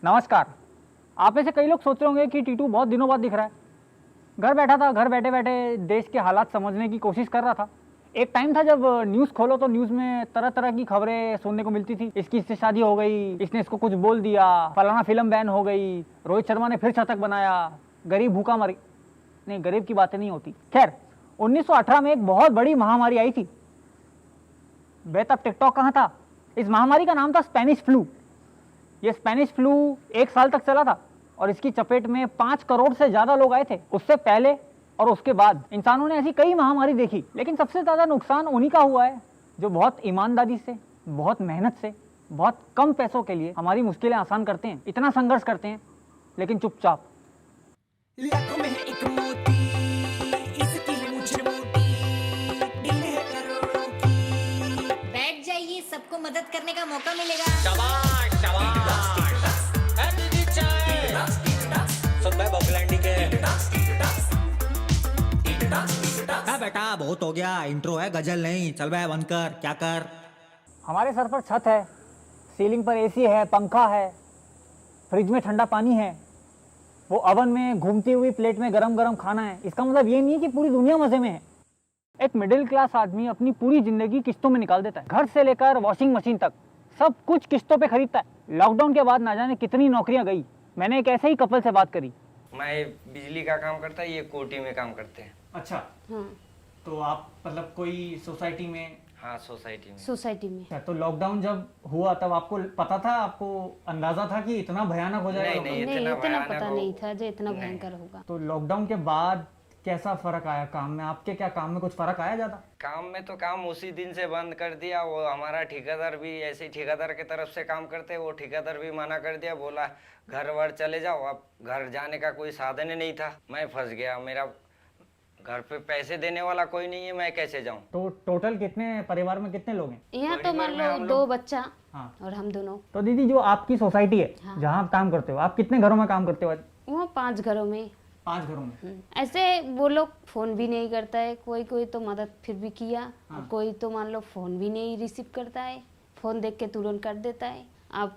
नमस्कार। आप में से कई लोग सोच रहे होंगे कि टीटू बहुत दिनों बाद दिख रहा है। घर बैठा था, घर बैठे बैठे देश के हालात समझने की कोशिश कर रहा था। एक टाइम था जब न्यूज़ खोलो तो न्यूज़ में तरह तरह की खबरें सुनने को मिलती थी। इससे शादी हो गई, इसने इसको कुछ बोल दिया, फलाना फिल्म बैन हो गई, रोहित शर्मा ने फिर शतक बनाया, गरीब भूखा मर। नहीं, गरीब की बातें नहीं होती। खैर, 1918 में एक बहुत बड़ी महामारी आई थी। बे तब टिकटॉक कहाँ था। इस महामारी का नाम था स्पेनिश फ्लू। ये स्पेनिश फ्लू 1 साल तक चला था और इसकी चपेट में 5 करोड़ से ज्यादा लोग आए थे। उससे पहले और उसके बाद इंसानों ने ऐसी कई महामारी देखी, लेकिन सबसे ज्यादा नुकसान उन्हीं का हुआ है जो बहुत ईमानदारी से, बहुत मेहनत से, बहुत कम पैसों के लिए हमारी मुश्किलें आसान करते हैं, इतना संघर्ष करते हैं लेकिन चुपचाप। लाखों में है एक मोती, इसकी है मुझे मोटी, दिल है करोड़ों की। बैठ जाइए, सबको मदद करने का मौका मिलेगा। शाबाश शाबाश। एनर्जी चाय। सुन भाई बबलैंडी के। बेटा बहुत हो गया, इंट्रो है गजल नहीं। चल भाई बंद कर, क्या कर। हमारे सर पर छत है, सीलिंग पर एसी है, पंखा है, फ्रिज में ठंडा पानी है, वो अवन में घूमती हुई प्लेट में गरम गरम खाना है। इसका मतलब ये नहीं है कि पूरी दुनिया मजे में है। एक मिडिल क्लास आदमी अपनी पूरी जिंदगी किस्तों में निकाल देता है। घर से लेकर वॉशिंग मशीन तक सब कुछ किस्तों पे खरीदता है। लॉकडाउन के बाद ना जाने कितनी नौकरियां गई। मैंने एक ऐसे ही कपल से बात करी। मैं बिजली का काम करता है, ये कोटी में काम करते हैं। अच्छा, तो आप मतलब कोई सोसाइटी में? हाँ, सोसाइटी में। सोसाइटी में। अच्छा, तो लॉकडाउन जब हुआ तब आपको पता था, आपको अंदाजा था कि इतना भयानक हो जाएगा? नहीं, नहीं, इतना इतना भयानक पता हो- नहीं था जो इतना भयंकर होगा। तो लॉकडाउन के बाद कैसा फर्क आया काम में? आपके क्या काम में कुछ फर्क आया ज्यादा? काम में तो काम उसी दिन से बंद कर दिया। वो हमारा ठेकेदार भी ऐसे ही ठेकेदार की तरफ से काम करते, वो ठेकेदार भी मना कर दिया, बोला घर वर चले जाओ। अब घर जाने का कोई साधन ही नहीं था, मैं फंस गया। मेरा घर पे पैसे देने वाला कोई नहीं है, मैं कैसे जाऊं? तो टोटल कितने परिवार में कितने लोग हैं? यहाँ तो मान परिवार में लो हम 2 बच्चा हाँ। और हम दोनों। तो दीदी, जो आपकी सोसाइटी है, जहाँ आप काम करते हो, आप कितने घरों में काम करते हो? वहाँ 5 घरों में। 5 घरों में। ऐसे वो लोग फोन भी नहीं करता है, कोई कोई तो मदद फिर भी किया और कोई तो मान लो फोन भी नहीं रिसीव करता है, फोन देख के तुरंत कर देता है। आप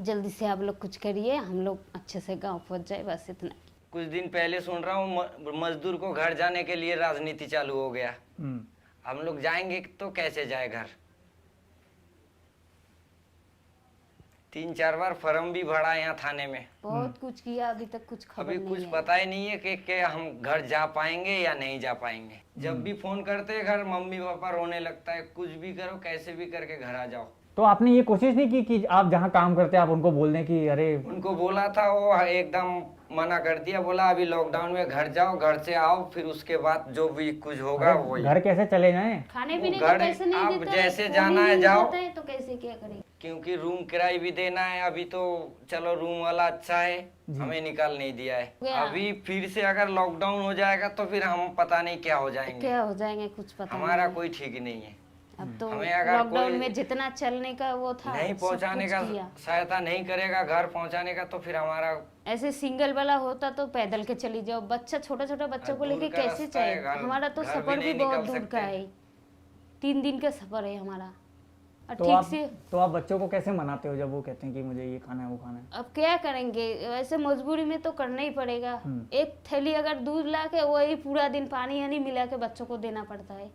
जल्दी से आप लोग कुछ करिए, हम लोग अच्छे से गाँव पहुँच जाए, बस इतना। कुछ दिन पहले सुन रहा हूँ मजदूर को घर जाने के लिए राजनीति चालू हो गया। हम लोग जाएंगे तो कैसे जाए घर? 3-4 बार फॉर्म भी भरा यहाँ थाने में। बहुत कुछ किया, अभी तक कुछ खबर अभी नहीं कुछ है। पता ही नहीं है कि हम घर जा पाएंगे या नहीं जा पाएंगे। जब भी फोन करते हैं घर, मम्मी पापा रोने लगता है, कुछ भी करो कैसे भी करके घर आ जाओ। तो आपने ये कोशिश नहीं की कि आप जहाँ काम करते हैं आप उनको बोल दें कि अरे? उनको बोला था, वो एकदम मना कर दिया, बोला अभी लॉकडाउन में घर जाओ, घर से आओ, फिर उसके बाद जो भी कुछ होगा वही। घर कैसे चले जाएं? खाने पीने वो का घर पैसे नहीं आप देता है, जैसे फोन जाना ही है नहीं जाओ। देता है, तो कैसे क्या करेंगे? क्योंकि रूम किराया भी देना है। अभी तो चलो रूम वाला अच्छा है, हमें निकाल नहीं दिया है। गया। अभी फिर से अगर लॉकडाउन हो जाएगा तो फिर हम पता नहीं क्या हो जाएंगे। क्या हो जाएंगे कुछ पता हमारा नहीं। कोई ठीक नहीं है। अब तो हमें अगर लॉकडाउन कोई में जितना चलने का वो था नहीं सब पहुंचाने कुछ का, किया। सहायता नहीं करेगा घर पहुंचाने का, तो फिर हमारा ऐसे सिंगल वाला होता तो पैदल के चली जाओ। बच्चा छोटा छोटा बच्चों को दूर लेके का कैसे रास्ता है, जाए? घर- हमारा तो घर भी सफर भी नहीं बहुत निकल दूर सकते। का है, 3 दिन का सफर है हमारा। और तो ठीक से तो आप बच्चों को कैसे मनाते हो जब वो कहते हैं कि मुझे ये खाना है वो खाना है? अब क्या करेंगे, वैसे मजबूरी में तो करना ही पड़ेगा। एक थैली अगर दूध ला के वही पूरा दिन पानी यानी मिला के बच्चों को देना पड़ता है।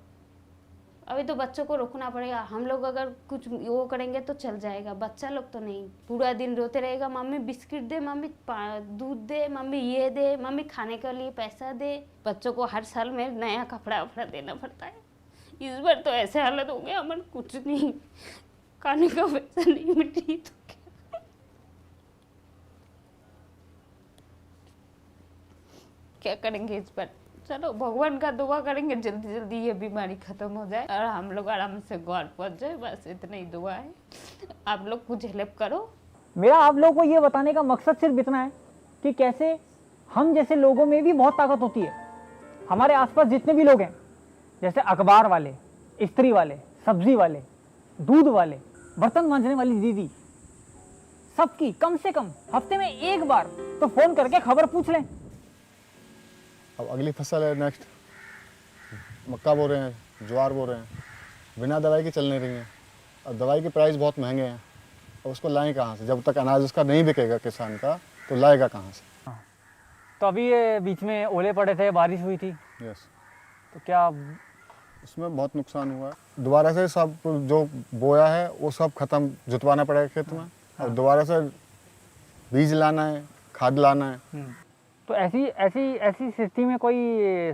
अभी तो बच्चों को रोकना पड़ेगा। हम लोग अगर कुछ वो करेंगे तो चल जाएगा, बच्चा लोग तो नहीं। पूरा दिन रोते रहेगा, मम्मी बिस्किट दे, मम्मी दूध दे, मम्मी ये दे, मम्मी खाने के लिए पैसा दे। बच्चों को हर साल में नया कपड़ा वपड़ा देना पड़ता है। इस बार तो ऐसे हालत हो गया, अमन कुछ नहीं, खाने का पैसा नहीं मिली तो क्या करेंगे इस बार? चलो भगवान का दुआ करेंगे जल्दी जल्दी ये बीमारी खत्म हो जाए और हम लोग आराम से घर पहुंच जाए, बस इतना ही दुआ है। आप लोग कुछ हेल्प करो। मेरा आप लोगों को ये बताने का मकसद सिर्फ इतना है कि कैसे हम जैसे लोगों में भी बहुत ताकत होती है। हमारे आसपास जितने भी लोग हैं, जैसे अखबार वाले, इस्त्री वाले, सब्जी वाले, दूध वाले, बर्तन मांजने वाली दीदी, सबकी कम से कम हफ्ते में 1 बार तो फोन करके खबर पूछ लें। अब अगली फसल है, नेक्स्ट मक्का बो रहे हैं, ज्वार बो रहे हैं, बिना दवाई के चल नहीं रही हैं। अब दवाई के प्राइस बहुत महंगे हैं अब उसको लाएं कहाँ से? जब तक अनाज उसका नहीं बिकेगा किसान का, तो लाएगा कहाँ से? तो अभी ये बीच में ओले पड़े थे, बारिश हुई थी, यस, तो क्या उसमें बहुत नुकसान हुआ है। दोबारा से सब जो बोया है वो सब खत्म, जुतवाना पड़ेगा खेत में, और दोबारा से बीज लाना है, खाद लाना है। तो ऐसी स्थिति में कोई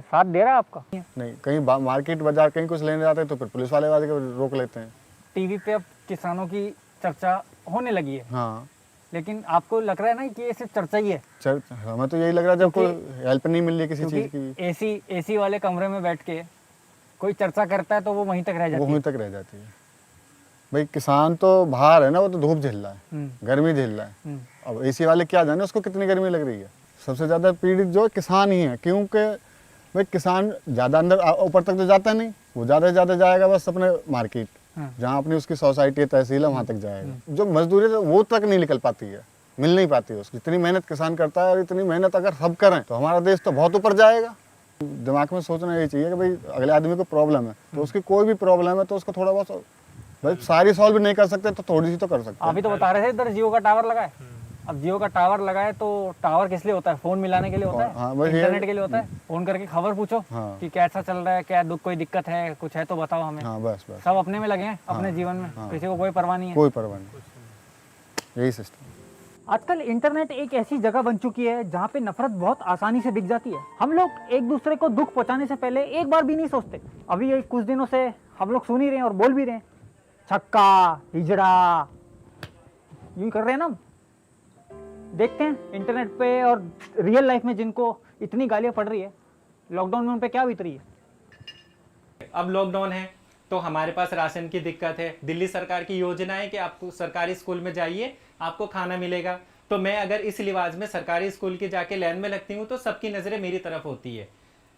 साथ दे रहा है आपका? नहीं, कहीं मार्केट बाजार कहीं कुछ लेने जाते हैं तो फिर पुलिस वाले आके रोक लेते हैं। टीवी पे अब किसानों की चर्चा होने लगी है, हाँ, लेकिन आपको लग रहा है ना कि ये सिर्फ चर्चा ही है? हमें तो यही लग रहा है, जब कोई हेल्प नहीं मिल रही किसी चीज़ की, क्योंकि एसी वाले कमरे में बैठ के कोई चर्चा करता है तो वो वहीं तक रह वो जाती वहीं है। तक रह जाती है। भाई किसान तो बाहर है ना, वो तो धूप झेल रहा है, गर्मी झेल रहा है। अब एसी वाले क्या जाने उसको कितनी गर्मी लग रही है। सबसे ज़्यादा पीड़ित जो किसान ही है, क्योंकि भाई किसान ज़्यादा अंदर ऊपर तक तो जाता नहीं, वो ज़्यादा से ज़्यादा जाएगा बस अपने मार्केट, जहाँ अपनी उसकी सोसाइटी तहसील है वहाँ तक जाएगा। जो मजदूरी है वो तक नहीं निकल पाती है, मिल नहीं पाती है उसकी। इतनी मेहनत किसान करता है, और इतनी मेहनत अगर सब करें तो हमारा देश तो बहुत ऊपर जाएगा। दिमाग में सोचना ये चाहिए कि भाई अगले आदमी को प्रॉब्लम है, तो उसकी कोई भी प्रॉब्लम है तो उसको थोड़ा बहुत, भाई सारी सॉल्व नहीं कर सकते तो थोड़ी सी तो कर सकते आप ही तो बता रहे थे इधर जियो का टावर लगा है। अब जियो का टावर लगा है तो टावर किस लिए होता है? फोन मिलाने के लिए होता है, हाँ, बस ये- इंटरनेट के लिए होता है। फोन करके खबर पूछो हाँ। कि कैसा चल रहा है, क्या दुख, कोई दिक्कत है, कुछ है तो बताओ हमें। हाँ, बस बस, सब अपने में लगे हैं, अपने जीवन में, किसी को कोई परवाह नहीं है। कोई परवाह नहीं, यही सिस्टम। आजकल इंटरनेट एक ऐसी जगह बन चुकी है जहाँ पे नफरत बहुत आसानी से दिख जाती है। हम लोग एक दूसरे को दुख पहुंचाने से पहले एक बार भी नहीं सोचते। अभी ये कुछ दिनों से हम लोग सुन ही रहे हैं और बोल भी रहे हैं, छक्का, हिजड़ा, यूं कर रहे हैं ना। हम देखते हैं इंटरनेट पे और रियल लाइफ में जिनको इतनी गालियां पड़ रही है, लॉकडाउन में उन पे क्या बीत रही है। अब लॉकडाउन है तो हमारे पास राशन की दिक्कत है। दिल्ली सरकार की योजना है कि आपको सरकारी स्कूल में जाइए, आपको खाना मिलेगा। तो मैं अगर इस लिहाज में सरकारी स्कूल की जाके लाइन में लगती हूँ तो सबकी नजरें मेरी तरफ होती है,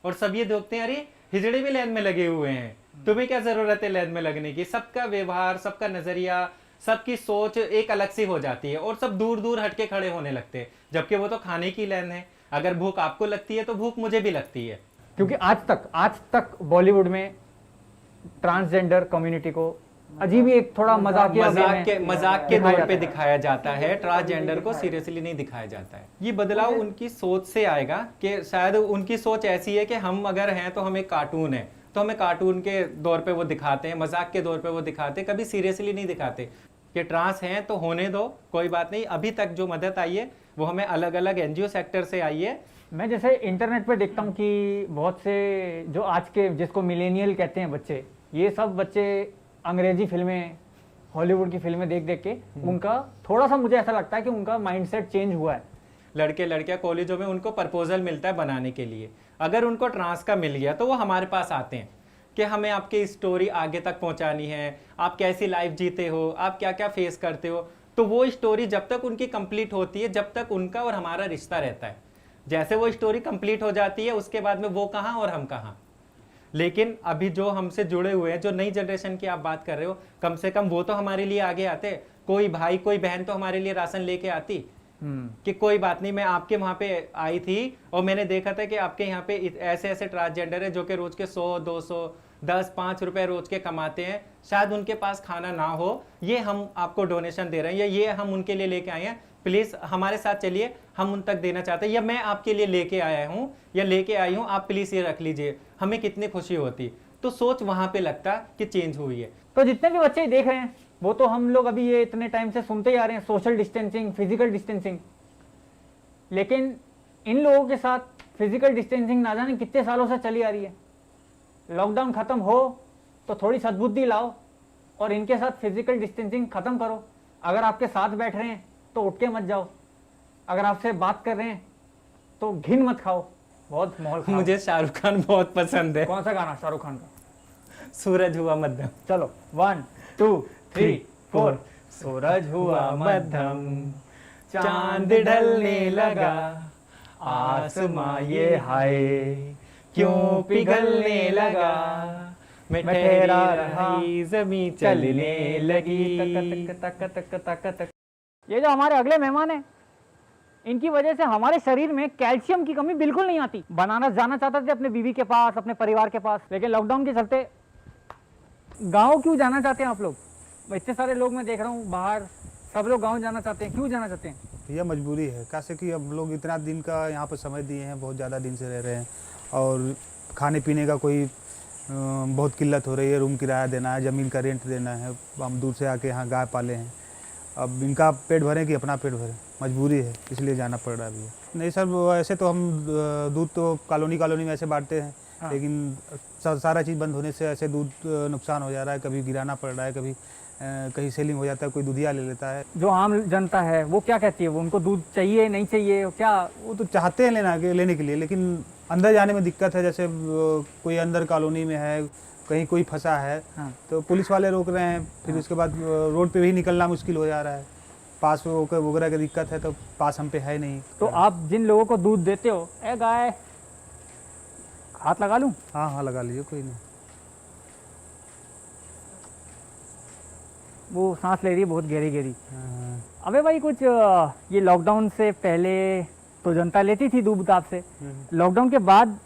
और सब ये देखते हैं अरे हिजड़े भी लाइन में लगे हुए हैं, तुम्हें क्या जरूरत है लाइन में लगने की। सबका व्यवहार, सबका नजरिया, सबकी सोच एक अलग सी हो जाती है, और सब दूर दूर हटके खड़े होने लगते हैं, जबकि वो तो खाने की लाइन है। अगर भूख आपको लगती है तो भूख मुझे भी लगती है। क्योंकि आज तक बॉलीवुड में ट्रांसजेंडर कम्युनिटी को अजीब ही एक थोड़ा मजाक के तौर पे दिखाया जाता है, ट्रांसजेंडर को सीरियसली नहीं दिखाया जाता है। ये बदलाव उनकी सोच से आएगा कि शायद उनकी सोच ऐसी है कि हम अगर हैं तो हम एक कार्टून है, तो हमें कार्टून के दौर पे वो दिखाते हैं, मजाक के दौर पे वो दिखाते हैं, कभी सीरियसली नहीं दिखाते कि ट्रांस हैं तो होने दो, कोई बात नहीं। अभी तक जो मदद आई है वो हमें अलग अलग एनजीओ सेक्टर से आई है। मैं जैसे इंटरनेट पे देखता हूँ कि बहुत से जो आज के जिसको मिलेनियल कहते हैं बच्चे, ये सब बच्चे अंग्रेजी फिल्में, हॉलीवुड की फिल्में देख देख के उनका थोड़ा सा, मुझे ऐसा लगता है कि उनका माइंडसेट चेंज हुआ है। लड़के लड़कियां कॉलेजों में उनको प्रपोजल मिलता है बनाने के लिए, अगर उनको ट्रांस का मिल गया तो वो हमारे पास आते हैं कि हमें आपकी स्टोरी आगे तक पहुंचानी है, आप कैसी लाइफ जीते हो, आप क्या क्या फेस करते हो। तो वो स्टोरी जब तक उनकी कंप्लीट होती है, जब तक उनका और हमारा रिश्ता रहता है। जैसे वो स्टोरी कंप्लीट हो जाती है उसके बाद में वो कहाँ और हम कहाँ। लेकिन अभी जो हमसे जुड़े हुए हैं, जो नई जनरेशन की आप बात कर रहे हो, कम से कम वो तो हमारे लिए आगे आते। कोई भाई कोई बहन तो हमारे लिए राशन लेके आती कि कोई बात नहीं, मैं आपके वहां पे आई थी और मैंने देखा था कि आपके यहाँ पे ऐसे ऐसे ट्रांसजेंडर है जो कि रोज के 100, 200, 10, 5 रुपए रोज के कमाते हैं, शायद उनके पास खाना ना हो, ये हम आपको डोनेशन दे रहे हैं, या ये हम उनके लिए लेके आए हैं, प्लीज हमारे साथ चलिए, हम उन तक देना चाहते हैं, या मैं आपके लिए लेके आया हूँ या लेके आई हूँ, आप प्लीज ये रख लीजिए। हमें कितनी खुशी होती। तो सोच वहां पे लगता कि चेंज हुई है। तो जितने भी बच्चे देख रहे हैं वो तो हम लोग अभी ये इतने टाइम से सुनते ही आ रहे हैं, सोशल डिस्टेंसिंग, फिजिकल डिस्टेंसिंग। लेकिन इन लोगों के साथ फिजिकल डिस्टेंसिंग ना जाने कितने सालों से चली आ रही है। लॉकडाउन खत्म हो तो थोड़ी सद्बुद्धि लाओ और इनके साथ फिजिकल डिस्टेंसिंग खत्म करो। अगर आपके साथ बैठ रहे हैं तो उठ के मत जाओ, अगर आपसे बात कर रहे हैं तो घिन मत खाओ। बहुत माहौल खराब। मुझे शाहरुख खान बहुत पसंद है। कौन सा गाना शाहरुख खान का? सूरज हुआ मध्यम। चलो 1 2 3 4। सूरज हुआ मध्यम, चांद ढलने लगा, आसमां ये हाय क्यों पिघलने लगा, मैं ठहरा रही जमीन चलने लगी। तक तक तक तक तक। ये जो हमारे अगले मेहमान हैं, इनकी वजह से हमारे शरीर में कैल्शियम की कमी बिल्कुल नहीं आती। बनारस जाना चाहते थे अपने बीवी के पास, अपने परिवार के पास, लेकिन लॉकडाउन के चलते गांव क्यों जाना चाहते हैं आप लोग? इतने सारे लोग मैं देख रहा हूँ बाहर सब लोग गांव जाना चाहते हैं, क्यों जाना चाहते हैं? भैया मजबूरी है, कैसे कि हम लोग इतना दिन का यहाँ पर समय दिए हैं, बहुत ज़्यादा दिन से रह रहे हैं और खाने पीने का कोई बहुत किल्लत हो रही है। रूम किराया देना है, ज़मीन का रेंट देना है, हम दूर से आके यहाँ गाय पाले हैं। अब इनका पेट भरें कि अपना पेट भरें, मजबूरी है, इसलिए जाना पड़ रहा है भैया। नहीं सर, ऐसे तो हम दूध तो कॉलोनी में ऐसे बांटते हैं, लेकिन सारा चीज़ बंद होने से ऐसे दूध नुकसान हो जा रहा है। कभी गिराना पड़ रहा है, कभी कहीं सेलिंग हो जाता है, कोई दूधिया ले लेता है। जो आम जनता है वो क्या कहती है? वो उनको दूध चाहिए नहीं चाहिए क्या? वो तो चाहते हैं लेने के लिए, लेकिन अंदर जाने में दिक्कत है। जैसे कोई अंदर कॉलोनी में है, कहीं कोई फंसा है, तो पुलिस वाले रोक रहे हैं, फिर उसके बाद रोड पे भी निकलना मुश्किल हो जा रहा है। पास वगैरह की दिक्कत है, तो पास हम पे है नहीं। तो आप जिन लोगों को दूध देते हो, ए गाय, हाथ लगा लूं? हाँ लगा लीजिए, कोई नहीं। वो सांस ले रही है बहुत गहरी। अबे भाई, कुछ ये लॉकडाउन से पहले तो जनता लेती थी दूध आपसे, लॉकडाउन के बाद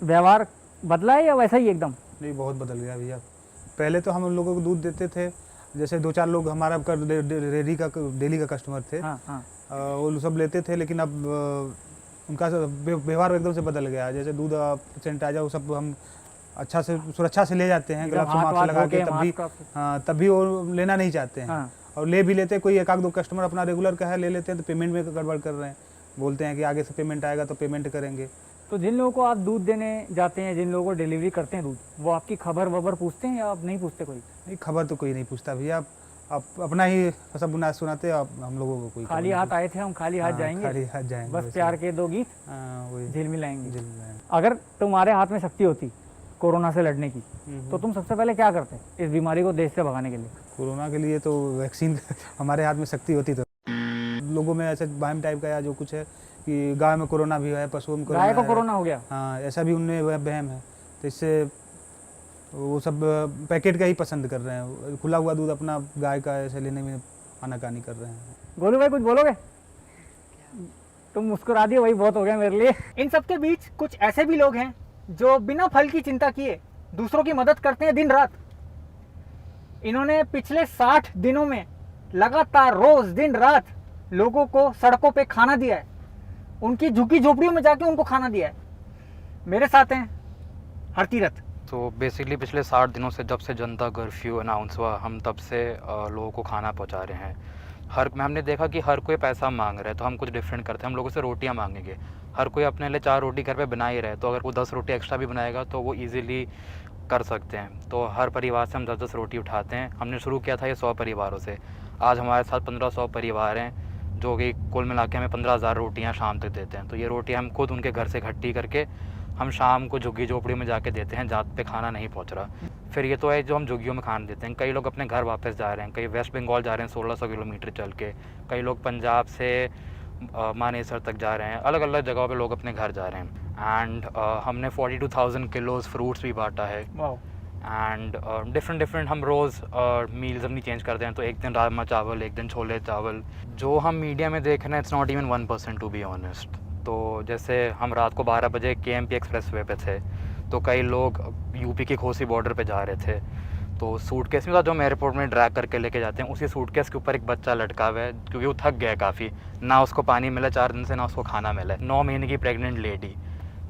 व्यवहार बदला है या वैसा ही एकदम? नहीं, बहुत बदल गया भैया। पहले तो हम लोगों को दूध देते थे, जैसे 2-4 लोग हमारा डेली का कस्टमर थे। वो सब लेते थे, लेकिन अब उनका व्यवहार एकदम से बदल गया। जैसे दूध सैनिटाइजर वो सब हम अच्छा से सुरक्षा से ले जाते हैं, ग्लव्स मास्क लगा के, तब भी वो लेना नहीं चाहते हैं। और ले भी लेते, कोई 1-2 कस्टमर अपना रेगुलर का है, ले लेते हैं, तो पेमेंट में गड़बड़ कर रहे हैं। बोलते हैं कि आगे से पेमेंट आएगा तो पेमेंट करेंगे। तो जिन लोगों को आप दूध देने जाते हैं, जिन लोगों को डिलीवरी करते हैं दूध, वो आपकी खबर पूछते हैं या आप नहीं पूछते? कोई नहीं, खबर तो कोई नहीं पूछता भैया। आप अपना ही सब सुनाते आप हम लोगों को। कोई खाली हाथ आए थे, हम खाली हाथ जाएंगे, खाली हाथ जाएंगे, बस प्यार के 2 गीत वही जेल में लाएंगे। अगर तुम्हारे हाथ में शक्ति होती कोरोना से लड़ने की, तो तुम सबसे पहले क्या करते इस बीमारी को देश से भगाने के लिए? कोरोना के लिए तो वैक्सीन हमारे हाथ में शक्ति होती तो लोगों में ऐसे वहम टाइप का या जो कुछ है कि गाय में कोरोना भी है, पशुओं में गाय को कोरोना हो गया। हाँ, ऐसा भी उनमें वहम है। तो इससे वो सब पैकेट का ही पसंद कर रहे हैं, खुला हुआ दूध अपना गाय का ऐसे लेने में आनाकानी कर रहे हैं। गोलू भाई, कुछ बोलोगे? तुम मुस्कुरा दिए, वही बहुत हो गया मेरे लिए। इन सब के बीच कुछ ऐसे भी लोग हैं जो बिना फल की चिंता किए दूसरों की मदद करते हैं दिन रात। इन्होंने पिछले 60 दिनों में लगातार रोज दिन रात लोगों को सड़कों पे खाना दिया है, उनकी झुग्गी झोपड़ियों में जाके उनको खाना दिया है। मेरे साथ हैं हरतीरथ। तो बेसिकली पिछले 60 दिनों से, जब से जनता कर्फ्यू अनाउंस हुआ, हम तब से लोगों को खाना पहुंचा रहे हैं। हमने देखा कि हर कोई पैसा मांग रहा है, तो हम कुछ डिफरेंट करते हैं, हम लोगों से रोटियां मांगेंगे। हर कोई अपने लिए 4 रोटी घर पे बना ही रहे, तो अगर वो 10 रोटी एक्स्ट्रा भी बनाएगा तो वो इजीली कर सकते हैं। तो हर परिवार से हम 10-10 रोटी उठाते हैं। हमने शुरू किया था ये 100 परिवारों से। आज हमारे साथ 1500 परिवार हैं, जो कि कुल मिला के हमें 15,000 रोटियाँ शाम तक देते हैं। तो ये रोटियाँ हम खुद उनके घर से इकट्ठी करके हम शाम को झुग्गी झोपड़ी में जाके देते हैं, जहाँ पे खाना नहीं पहुँच रहा। फिर ये तो है जो हम झुग्गियों में खाना देते हैं। कई लोग अपने घर वापस जा रहे हैं, कई वेस्ट बंगाल जा रहे हैं 1600 किलोमीटर चल के, कई लोग पंजाब से मानेसर तक जा रहे हैं, अलग अलग जगहों पे लोग अपने घर जा रहे हैं। एंड हमने 42,000 किलोज फ्रूट्स भी बांटा है। एंड डिफरेंट हम रोज़ मील्स अपनी चेंज करते हैं। तो एक दिन राजमा चावल, एक दिन छोले चावल। जो हम मीडिया में देख रहे हैं, it's not even 1% to be honest. तो जैसे हम रात को 12 बजे KMP एक्सप्रेसवे पे थे, तो कई लोग यूपी की खोसी बॉर्डर पे जा रहे थे। तो सूटकेस में जो हम एयरपोर्ट में ड्रैग करके लेके जाते हैं, उसी सूटकेस के ऊपर एक बच्चा लटका हुआ है, क्योंकि वो थक गया है काफ़ी। ना उसको पानी मिला 4 दिन से, ना उसको खाना मिला है। 9 महीने की प्रेग्नेंट लेडी,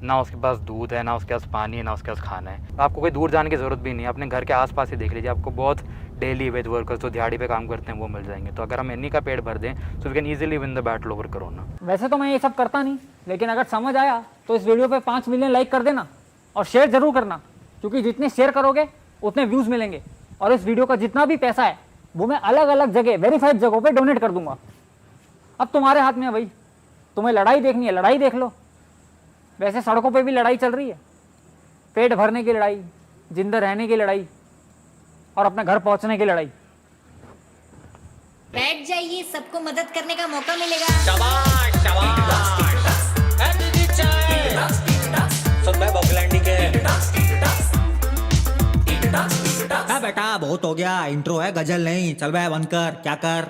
ना उसके पास दूध है, ना उसके पास पानी है, ना उसके पास खाना है। आपको कोई दूर जाने की ज़रूरत भी नहीं है, अपने घर के आसपास ही देख लीजिए, आपको बहुत डेली वेज वर्कर्स जो दिहाड़ी पे काम करते हैं वो मिल जाएंगे। तो अगर हम इन्हीं का पेट भर दें, so we can easily win the battle over corona. वैसे तो मैं ये सब करता नहीं, लेकिन अगर समझ आया तो इस वीडियो पे 5 मिलियन लाइक कर देना और शेयर जरूर करना, क्योंकि जितने शेयर करोगे उतने व्यूज़ मिलेंगे। और इस वीडियो का जितना भी पैसा है वो मैं अलग अलग जगह, वेरीफाइड जगहों पे डोनेट कर दूंगा। अब तुम्हारे हाथ में है भाई, तुम्हें लड़ाई देखनी है लड़ाई देख लो। वैसे सड़कों पे भी लड़ाई चल रही है, पेट भरने की लड़ाई, जिंदा रहने की लड़ाई और अपने घर पहुंचने की लड़ाई। बैठ जाइए, सबको मदद करने का मौका मिलेगा। शाबाश शाबाश। एनर्जी चाय। सुन भाई बगलैंडी के। बेटा बहुत हो गया, इंट्रो है, गजल नहीं। चल बे बंद कर, क्या कर।